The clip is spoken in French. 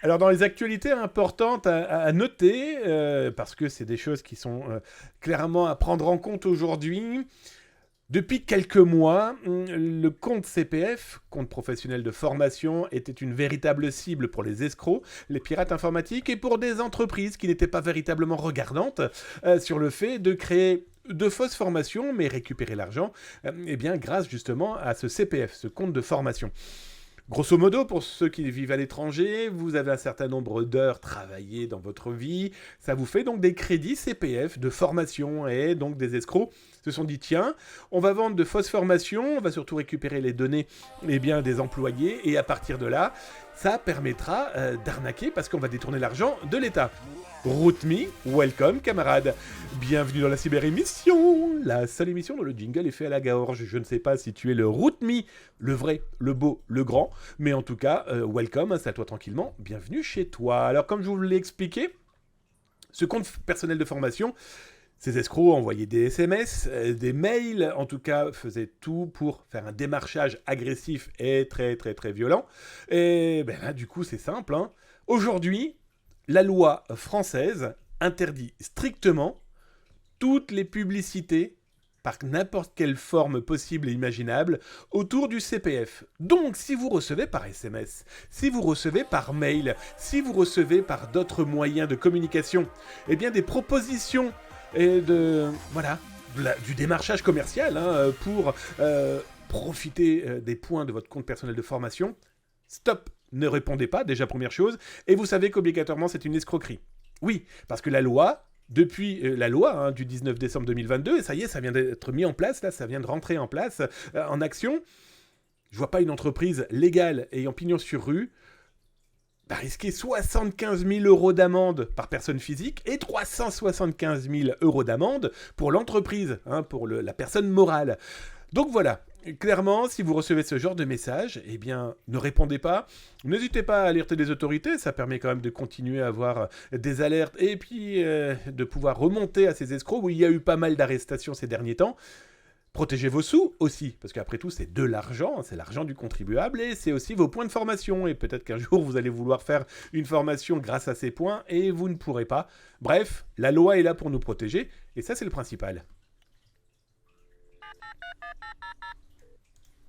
Alors, dans les actualités importantes à noter, parce que c'est des choses qui sont clairement à prendre en compte aujourd'hui, depuis quelques mois, le compte CPF, compte professionnel de formation, était une véritable cible pour les escrocs, les pirates informatiques et pour des entreprises qui n'étaient pas véritablement regardantes sur le fait de créer de fausses formations, mais récupérer l'argent, eh bien, grâce justement à ce CPF, ce compte de formation. Grosso modo, pour ceux qui vivent à l'étranger, vous avez un certain nombre d'heures travaillées dans votre vie. Ça vous fait donc des crédits CPF de formation et donc des escrocs se sont dit tiens, on va vendre de fausses formations, on va surtout récupérer les données des employés et à partir de là, ça permettra d'arnaquer parce qu'on va détourner l'argent de l'État. RootMe, welcome camarades. Bienvenue dans la cyber-émission, la seule émission dont le jingle est fait à la gorge. Je ne sais pas si tu es le RootMe, le vrai, le beau, le grand, mais en tout cas, welcome, installe-toi tranquillement, bienvenue chez toi. Alors comme je vous l'ai expliqué, ce compte personnel de formation, ces escrocs envoyaient des SMS, des mails, en tout cas faisaient tout pour faire un démarchage agressif et très très très violent. Et ben là du coup c'est simple, hein. Aujourd'hui, la loi française interdit strictement toutes les publicités par n'importe quelle forme possible et imaginable autour du CPF. Donc, si vous recevez par SMS, si vous recevez par mail, si vous recevez par d'autres moyens de communication, eh bien des propositions et du démarchage commercial pour profiter des points de votre compte personnel de formation, stop, ne répondez pas, déjà première chose, et vous savez qu'obligatoirement c'est une escroquerie. Oui, parce que la loi, depuis la loi du 19 décembre 2022, et ça y est, ça vient d'être mis en place, là, ça vient de rentrer en place, en action. Je vois pas une entreprise légale ayant pignon sur rue risquer 75 000 euros d'amende par personne physique et 375 000 euros d'amende pour l'entreprise, pour la personne morale. Donc voilà, clairement, si vous recevez ce genre de message, eh bien, ne répondez pas. N'hésitez pas à alerter les autorités, ça permet quand même de continuer à avoir des alertes et puis de pouvoir remonter à ces escrocs où il y a eu pas mal d'arrestations ces derniers temps. Protégez vos sous aussi, parce qu'après tout, c'est de l'argent, c'est l'argent du contribuable, et c'est aussi vos points de formation. Et peut-être qu'un jour, vous allez vouloir faire une formation grâce à ces points, et vous ne pourrez pas. Bref, la loi est là pour nous protéger, et ça, c'est le principal.